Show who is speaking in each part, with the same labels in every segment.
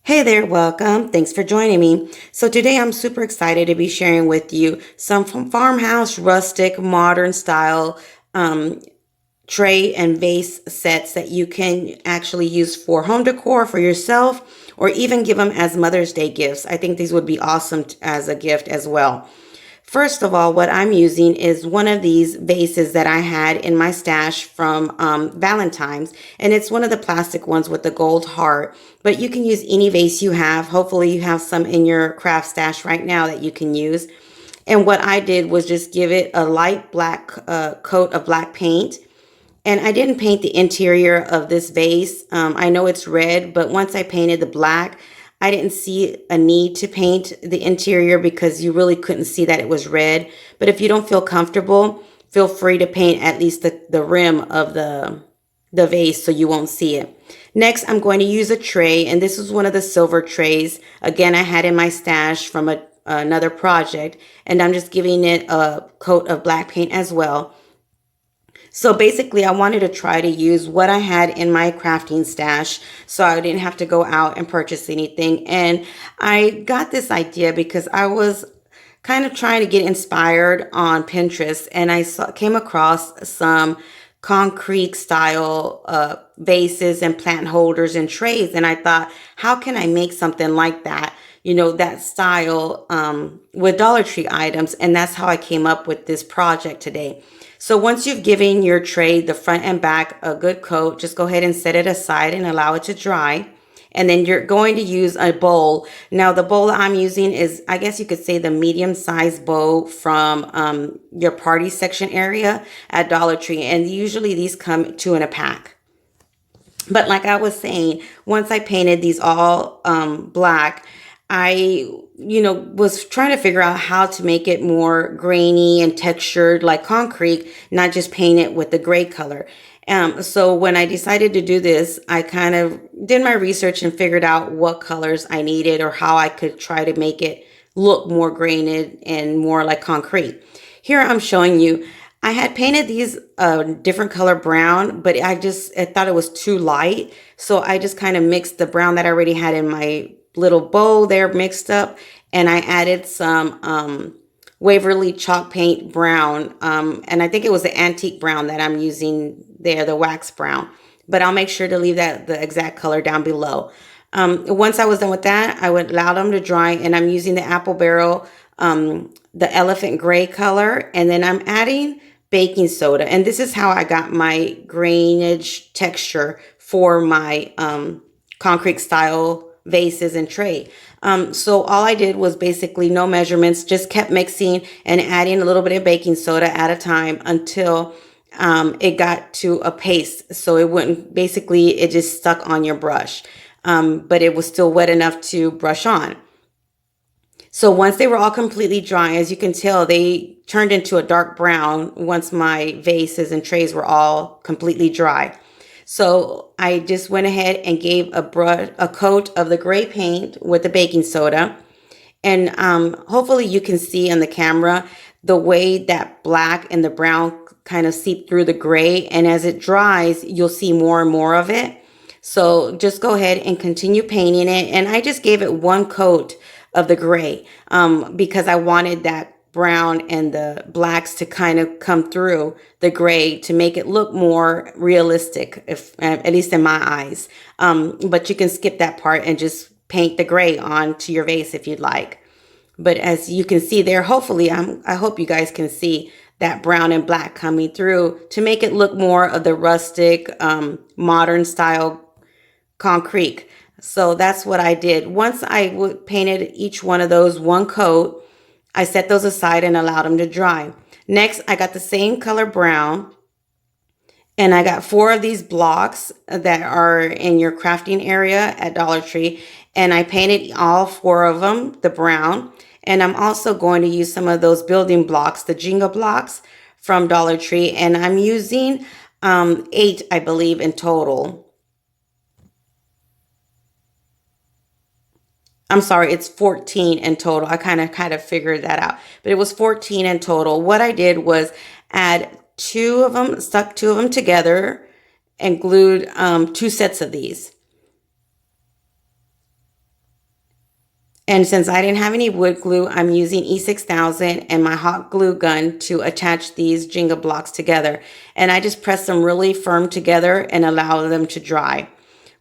Speaker 1: Hey there, welcome. Thanks for joining me. So today I'm super excited to be sharing with you some from farmhouse, rustic, modern style um, tray and vase sets that you can actually use for home decor for yourself or even give them as Mother's Day gifts. I think these would be awesome as a gift as well. First of all, what I'm using is one of these vases that I had in my stash from Valentine's, and it's one of the plastic ones with the gold heart, but you can use any vase you have. Hopefully you have some in your craft stash right now that you can use. And what I did was just give it a light black coat of black paint. And I didn't paint the interior of this vase. I know it's red, but once I painted the black, I didn't see a need to paint the interior because you really couldn't see that it was red. But if you don't feel comfortable, feel free to paint at least the rim of the vase so you won't see it. Next, I'm going to use a tray, and this is one of the silver trays. Again, I had in my stash from another project, and I'm just giving it a coat of black paint as well. So basically, I wanted to try to use what I had in my crafting stash so I didn't have to go out and purchase anything. And I got this idea because I was kind of trying to get inspired on Pinterest, and came across some concrete style vases and plant holders and trays. And I thought, how can I make something like that? That style with Dollar Tree items. And that's how I came up with this project today. So once you've given your tray, the front and back, a good coat, just go ahead and set it aside and allow it to dry. And then you're going to use a bowl. Now, the bowl I'm using is, I guess you could say, the medium-sized bowl from your party section area at Dollar Tree. And usually these come two in a pack. But like I was saying, once I painted these all black, I, was trying to figure out how to make it more grainy and textured like concrete, not just paint it with the gray color. So when I decided to do this, I kind of did my research and figured out what colors I needed or how I could try to make it look more grained and more like concrete. Here I'm showing you, I had painted these different color brown, but I thought it was too light. So I just kind of mixed the brown that I already had in my little bowl there mixed up, and I added some Waverly chalk paint brown, and I think it was the antique brown that I'm using there, the wax brown, but I'll make sure to leave that the exact color down below. Once I was done with that, I would allow them to dry, and I'm using the apple barrel, the elephant gray color, and then I'm adding baking soda, and this is how I got my grainage texture for my concrete style vases and tray. So all I did was basically no measurements, just kept mixing and adding a little bit of baking soda at a time until it got to a paste. So it wouldn't, basically it just stuck on your brush. But it was still wet enough to brush on. So once they were all completely dry, as you can tell, they turned into a dark brown once my vases and trays were all completely dry. So I just went ahead and gave a coat of the gray paint with the baking soda. And hopefully you can see on the camera the way that black and the brown kind of seep through the gray. And as it dries, you'll see more and more of it. So just go ahead and continue painting it. And I just gave it one coat of the gray because I wanted that brown and the blacks to kind of come through the gray to make it look more realistic, if at least in my eyes. But you can skip that part and just paint the gray onto your vase if you'd like. But as you can see there, hopefully, I hope you guys can see that brown and black coming through to make it look more of the rustic, modern style concrete. So that's what I did. Once I painted each one of those one coat, I set those aside and allowed them to dry. Next, I got the same color brown, and I got 4 of these blocks that are in your crafting area at Dollar Tree, and I painted all 4 of them the brown. And I'm also going to use some of those building blocks, the Jenga blocks from Dollar Tree, and I'm using 8, I believe, in total. I'm sorry, it's 14 in total. I kind of figured that out, but it was 14 in total. What I did was add 2 of them, stuck 2 of them together and glued 2 sets of these. And since I didn't have any wood glue, I'm using E6000 and my hot glue gun to attach these Jenga blocks together. And I just press them really firm together and allow them to dry.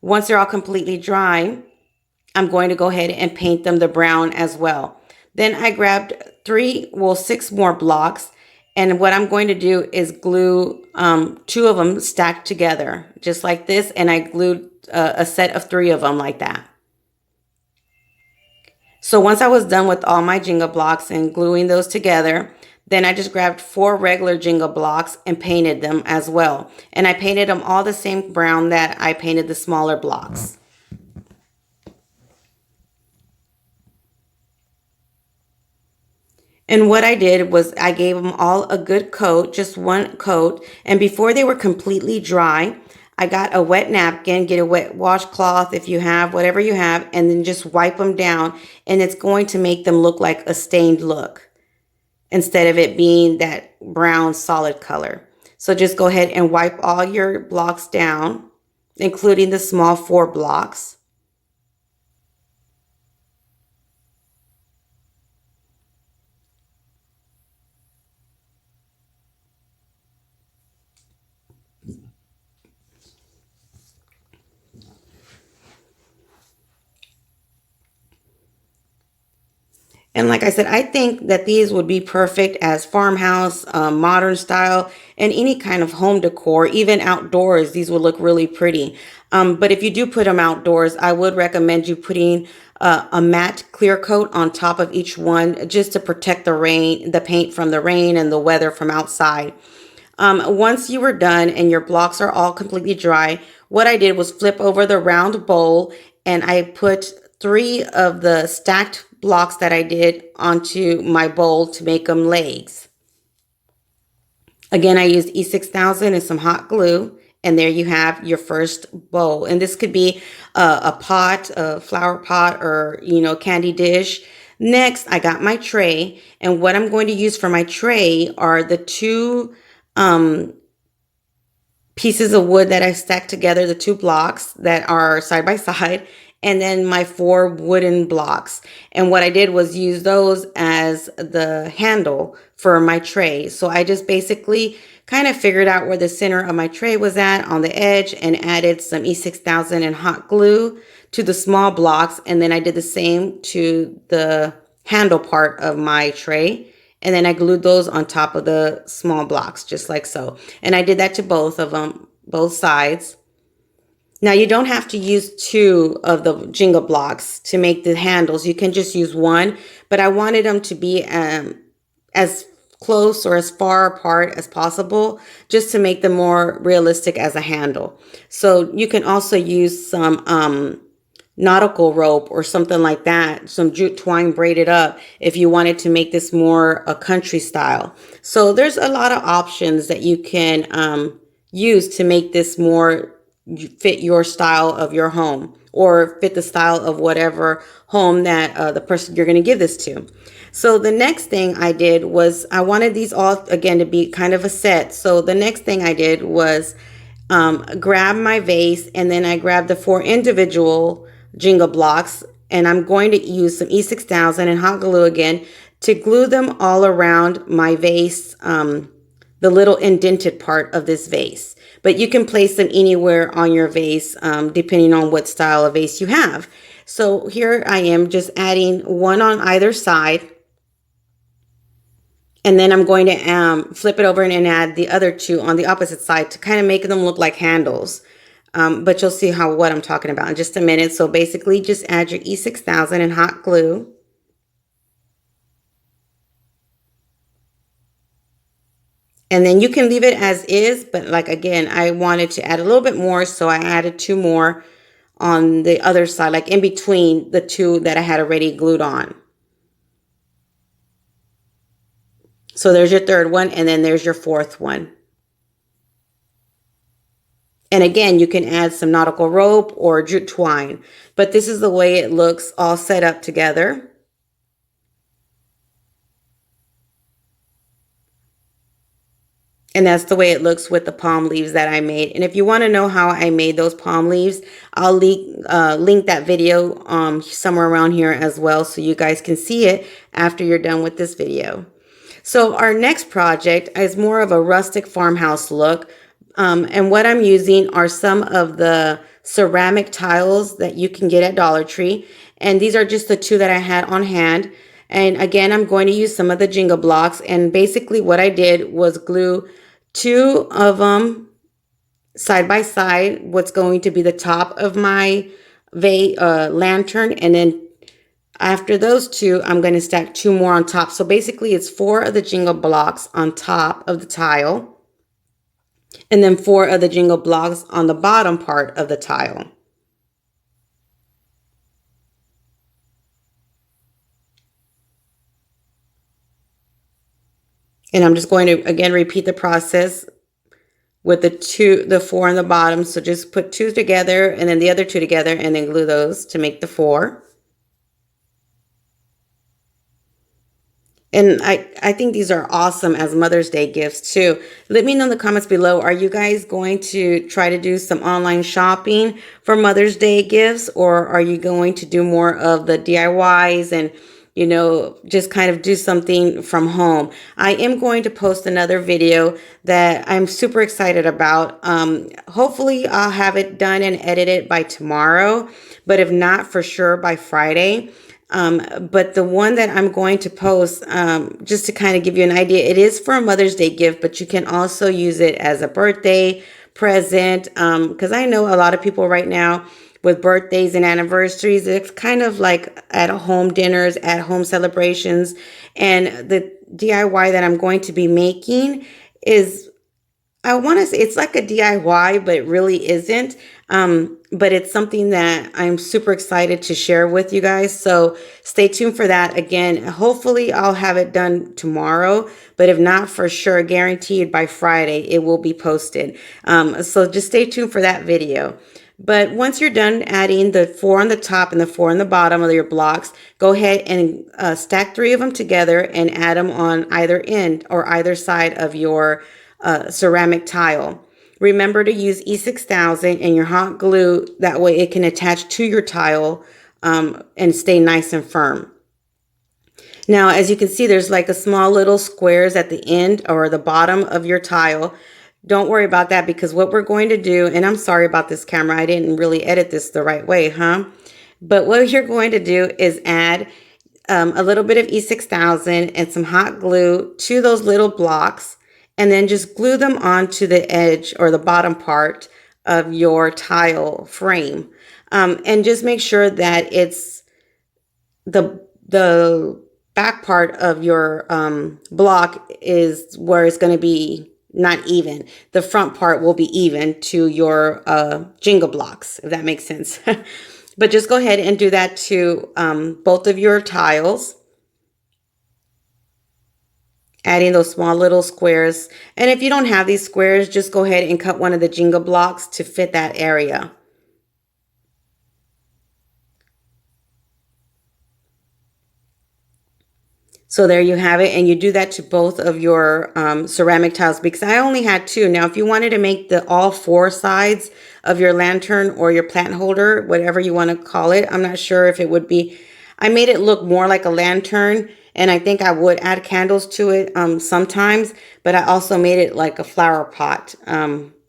Speaker 1: Once they're all completely dry, I'm going to go ahead and paint them the brown as well. Then I grabbed six more blocks. And what I'm going to do is glue two of them stacked together, just like this. And I glued a set of three of them like that. So once I was done with all my Jenga blocks and gluing those together, then I just grabbed 4 regular Jenga blocks and painted them as well. And I painted them all the same brown that I painted the smaller blocks. And what I did was I gave them all a good coat, just one coat. And before they were completely dry, I got a wet napkin, get a wet washcloth if you have, whatever you have, and then just wipe them down. And it's going to make them look like a stained look instead of it being that brown solid color. So just go ahead and wipe all your blocks down, including the small 4 blocks. And like I said, I think that these would be perfect as farmhouse, modern style, and any kind of home decor, even outdoors. These would look really pretty. But if you do put them outdoors, I would recommend you putting a matte clear coat on top of each one just to protect the paint from the rain and the weather from outside. Once you were done and your blocks are all completely dry, what I did was flip over the round bowl and I put 3 of the stacked blocks that I did onto my bowl to make them legs. Again, I used E6000 and some hot glue. And there you have your first bowl. And this could be a pot, a flower pot, or, candy dish. Next, I got my tray. And what I'm going to use for my tray are the 2 pieces of wood that I stacked together, the 2 blocks that are side by side, and then my 4 wooden blocks. And what I did was use those as the handle for my tray. So I just basically kind of figured out where the center of my tray was at on the edge and added some E6000 and hot glue to the small blocks. And then I did the same to the handle part of my tray. And then I glued those on top of the small blocks, just like so. And I did that to both of them, both sides. Now, you don't have to use 2 of the Jenga blocks to make the handles. You can just use 1, but I wanted them to be as close or as far apart as possible, just to make them more realistic as a handle. So you can also use some nautical rope or something like that, some jute twine braided up if you wanted to make this more a country style. So there's a lot of options that you can use to make this more fit your style of your home or fit the style of whatever home that the person you're going to give this to. So the next thing I did was I wanted these all again to be kind of a set. So the next thing I did was grab my vase, and then I grabbed the 4 individual Jenga blocks, and I'm going to use some E6000 and hot glue again to glue them all around my vase, the little indented part of this vase. But you can place them anywhere on your vase, depending on what style of vase you have. So here I am just adding 1 on either side. And then I'm going to flip it over and add the other 2 on the opposite side to kind of make them look like handles. But you'll see what I'm talking about in just a minute. So basically just add your E6000 and hot glue. And then you can leave it as is, but like again, I wanted to add a little bit more, so I added 2 more on the other side, like in between the 2 that I had already glued on. So there's your 3rd one, and then there's your 4th one. And again, you can add some nautical rope or jute twine, but this is the way it looks all set up together. And that's the way it looks with the palm leaves that I made. And if you want to know how I made those palm leaves, I'll link that video somewhere around here as well, so you guys can see it after you're done with this video. So our next project is more of a rustic farmhouse look. And what I'm using are some of the ceramic tiles that you can get at Dollar Tree. And these are just the two that I had on hand. And again, I'm going to use some of the Jenga blocks. And basically what I did was glue two of them side by side, what's going to be the top of my lantern. And then after those two, I'm going to stack two more on top. So basically it's four of the Jenga blocks on top of the tile, and then four of the Jenga blocks on the bottom part of the tile. And I'm just going to, again, repeat the process with the four on the bottom. So just put two together and then the other two together and then glue those to make the four. And I think these are awesome as Mother's Day gifts too. Let me know in the comments below, are you guys going to try to do some online shopping for Mother's Day gifts, or are you going to do more of the DIYs and, you know, just kind of do something from home? I am going to post another video that I'm super excited about. Hopefully I'll have it done and edited by tomorrow, but if not, for sure by Friday. But the one that I'm going to post, just to kind of give you an idea, it is for a Mother's Day gift, but you can also use it as a birthday present. Because I know a lot of people right now with birthdays and anniversaries, it's kind of like at home dinners, at home celebrations. And the DIY that I'm going to be making is, I want to say it's like a DIY, but it really isn't. But it's something that I'm super excited to share with you guys. So stay tuned for that. Again, hopefully I'll have it done tomorrow, but if not, for sure, guaranteed by Friday, it will be posted. So just stay tuned for that video. But once you're done adding the four on the top and the four on the bottom of your blocks, go ahead and stack three of them together and add them on either end or either side of your ceramic tile. Remember to use E6000 and your hot glue. That way it can attach to your tile and stay nice and firm. Now, as you can see, there's like a small little squares at the end or the bottom of your tile. Don't worry about that, because what we're going to do, and I'm sorry about this camera, I didn't really edit this the right way, huh? But what you're going to do is add a little bit of E6000 and some hot glue to those little blocks, and then just glue them onto the edge or the bottom part of your tile frame. And just make sure that it's the back part of your block is where it's going to be not even. The front part will be even to your Jenga blocks, if that makes sense. But just go ahead and do that to both of your tiles, adding those small little squares. And if you don't have these squares, just go ahead and cut one of the Jenga blocks to fit that area. So there you have it. And you do that to both of your ceramic tiles, because I only had two. Now, if you wanted to make all four sides of your lantern or your plant holder, whatever you want to call it, I'm not sure if it would be, I made it look more like a lantern, and I think I would add candles to it sometimes, but I also made it like a flower pot.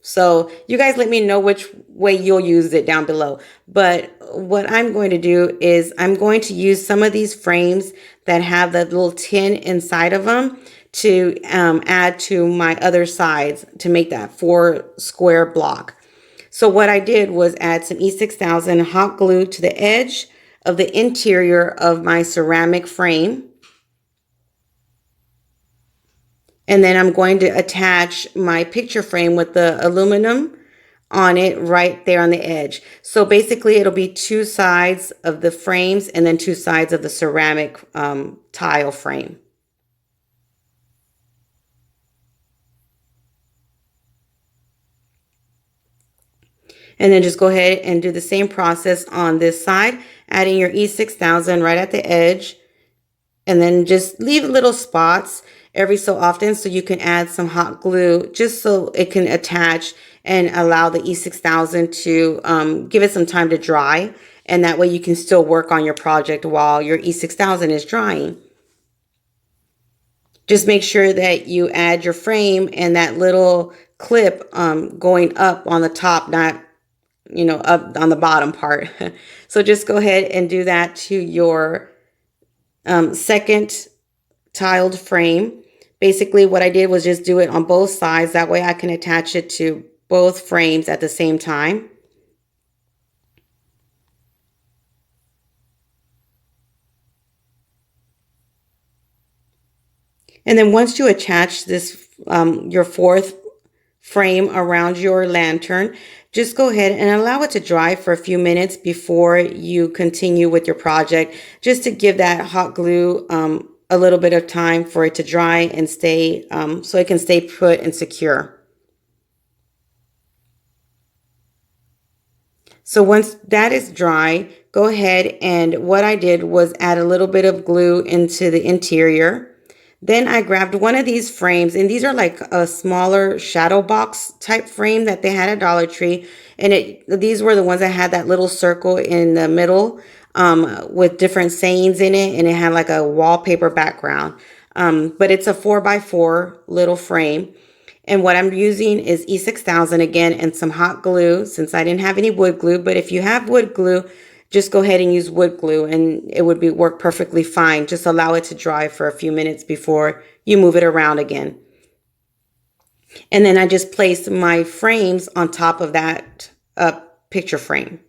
Speaker 1: So you guys let me know which way you'll use it down below. But what I'm going to do is I'm going to use some of these frames that have that little tin inside of them to add to my other sides to make that 4 square block. So what I did was add some E6000 hot glue to the edge of the interior of my ceramic frame. And then I'm going to attach my picture frame with the aluminum on it right there on the edge. So basically it'll be 2 sides of the frames and then 2 sides of the ceramic tile frame. And then just go ahead and do the same process on this side, adding your E6000 right at the edge. And then just leave little spots. every so often, so you can add some hot glue just so it can attach and allow the E6000 to give it some time to dry. And that way you can still work on your project while your E6000 is drying. Just make sure that you add your frame and that little clip going up on the top, not up on the bottom part. So just go ahead and do that to your second tiled frame. Basically what I did was just do it on both sides. That way I can attach it to both frames at the same time. And then once you attach this, your fourth frame around your lantern, just go ahead and allow it to dry for a few minutes before you continue with your project, just to give that hot glue a little bit of time for it to dry and stay, so it can stay put and secure. So once that is dry, go ahead, and what I did was add a little bit of glue into the interior. Then I grabbed one of these frames, and these are like a smaller shadow box type frame that they had at Dollar Tree. And these were the ones that had that little circle in the middle with different sayings in it, and it had like a wallpaper background. But it's a 4x4 little frame. And what I'm using is E6000 again and some hot glue, since I didn't have any wood glue. But if you have wood glue, just go ahead and use wood glue and it would work perfectly fine. Just allow it to dry for a few minutes before you move it around again. And then I just placed my frames on top of that picture frame.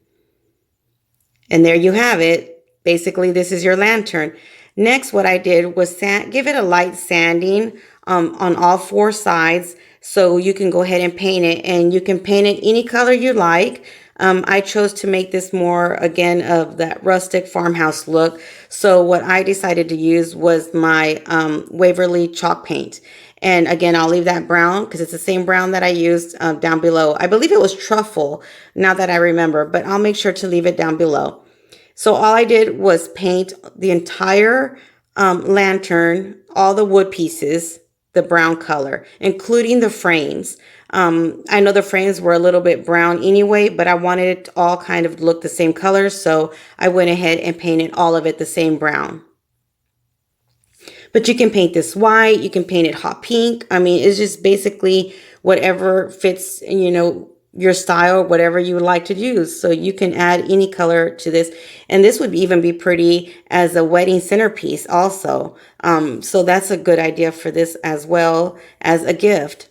Speaker 1: And there you have it. Basically, this is your lantern. Next, what I did was give it a light sanding on all four sides, so you can go ahead and paint it. And you can paint it any color you like. I chose to make this more, again, of that rustic farmhouse look. So what I decided to use was my Waverly chalk paint. And again, I'll leave that brown because it's the same brown that I used down below. I believe it was Truffle, now that I remember, but I'll make sure to leave it down below. So all I did was paint the entire lantern, all the wood pieces, the brown color, including the frames. I know the frames were a little bit brown anyway, but I wanted it to all kind of look the same color, so I went ahead and painted all of it the same brown. But you can paint this white, you can paint it hot pink. I mean, it's just basically whatever fits, your style, whatever you would like to use. So you can add any color to this. And this would even be pretty as a wedding centerpiece also. So that's a good idea for this as well as a gift.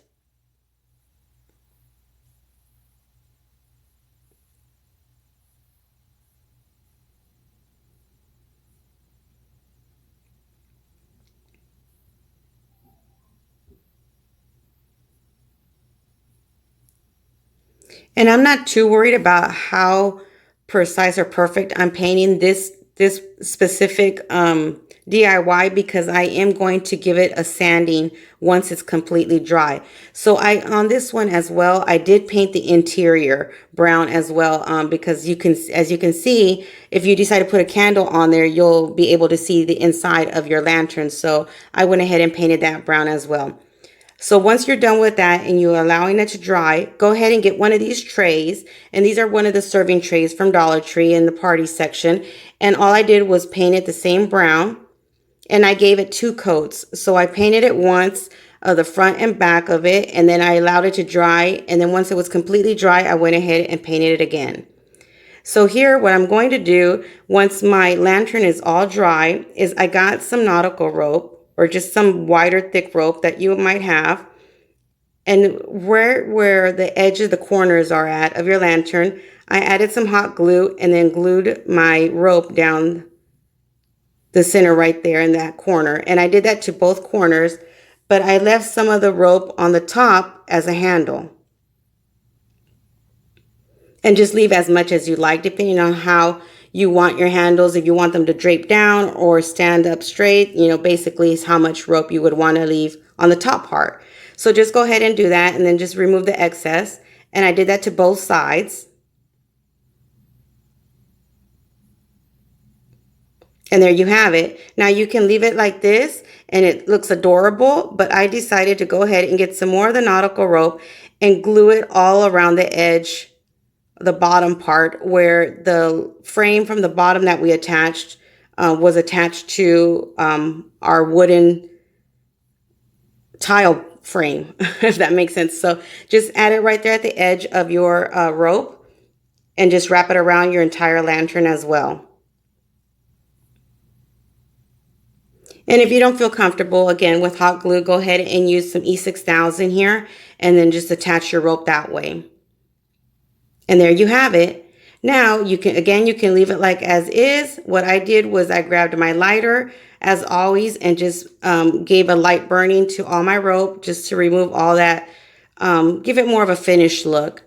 Speaker 1: And I'm not too worried about how precise or perfect I'm painting this specific DIY, because I am going to give it a sanding once it's completely dry. So on this one as well, I did paint the interior brown as well, because as you can see, if you decide to put a candle on there, you'll be able to see the inside of your lantern. So I went ahead and painted that brown as well. So once you're done with that and you're allowing it to dry, go ahead and get one of these trays. And these are one of the serving trays from Dollar Tree in the party section. And all I did was paint it the same brown. And I gave it 2 coats. So I painted it once, the front and back of it. And then I allowed it to dry. And then once it was completely dry, I went ahead and painted it again. So here, what I'm going to do, once my lantern is all dry, is I got some nautical rope, or just some wider thick rope that you might have. And where the edge of the corners are at of your lantern, I added some hot glue and then glued my rope down the center right there in that corner. And I did that to both corners, but I left some of the rope on the top as a handle. And just leave as much as you like, depending on how you want your handles. If you want them to drape down or stand up straight, basically is how much rope you would want to leave on the top part. So just go ahead and do that, and then just remove the excess. And I did that to both sides. And there you have it. Now you can leave it like this and it looks adorable, but I decided to go ahead and get some more of the nautical rope and glue it all around the edge, the bottom part where the frame from the bottom that we attached was attached to our wooden tile frame, if that makes sense. So just add it right there at the edge of your rope and just wrap it around your entire lantern as well. And if you don't feel comfortable, again, with hot glue, go ahead and use some E6000 here and then just attach your rope that way. And there you have it. Now you can, again, you can leave it like as is. What I did was I grabbed my lighter as always and just gave a light burning to all my rope just to remove all that, give it more of a finished look.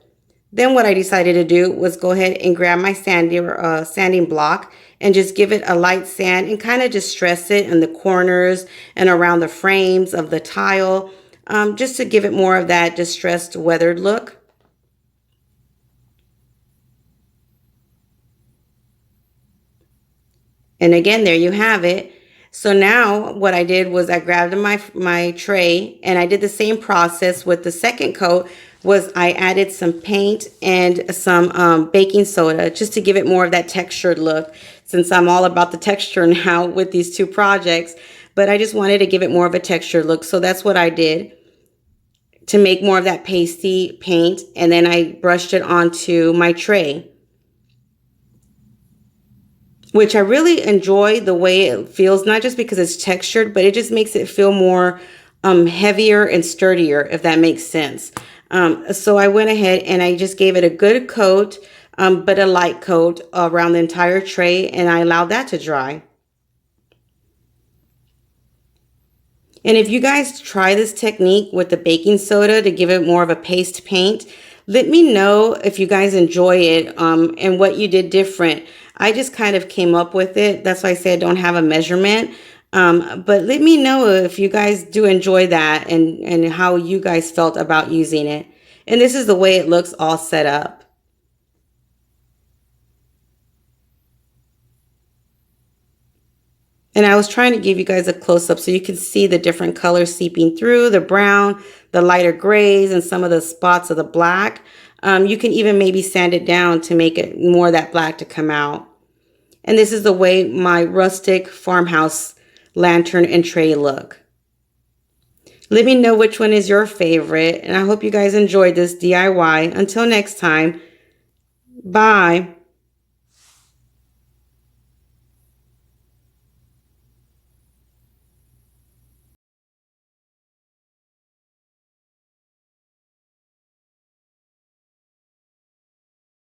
Speaker 1: Then what I decided to do was go ahead and grab my sanding block and just give it a light sand and kind of just stress it in the corners and around the frames of the tile, just to give it more of that distressed, weathered look. And again, there you have it. So now what I did was I grabbed my tray and I did the same process with the second coat. Was I added some paint and some baking soda just to give it more of that textured look, since I'm all about the texture now with these two projects. But I just wanted to give it more of a textured look. So that's what I did to make more of that pasty paint. And then I brushed it onto my tray, which I really enjoy the way it feels, not just because it's textured, but it just makes it feel more heavier and sturdier, if that makes sense. So I went ahead and I just gave it a good coat, but a light coat around the entire tray, and I allowed that to dry. And if you guys try this technique with the baking soda to give it more of a paste paint, let me know if you guys enjoy it and what you did different. I just kind of came up with it. That's why I say I don't have a measurement. But let me know if you guys do enjoy that and how you guys felt about using it. And this is the way it looks all set up. And I was trying to give you guys a close-up so you can see the different colors seeping through, the brown, the lighter grays, and some of the spots of the black. You can even maybe sand it down to make it more of that black to come out. And this is the way my rustic farmhouse lantern and tray look. Let me know which one is your favorite, and I hope you guys enjoyed this DIY. Until next time, bye.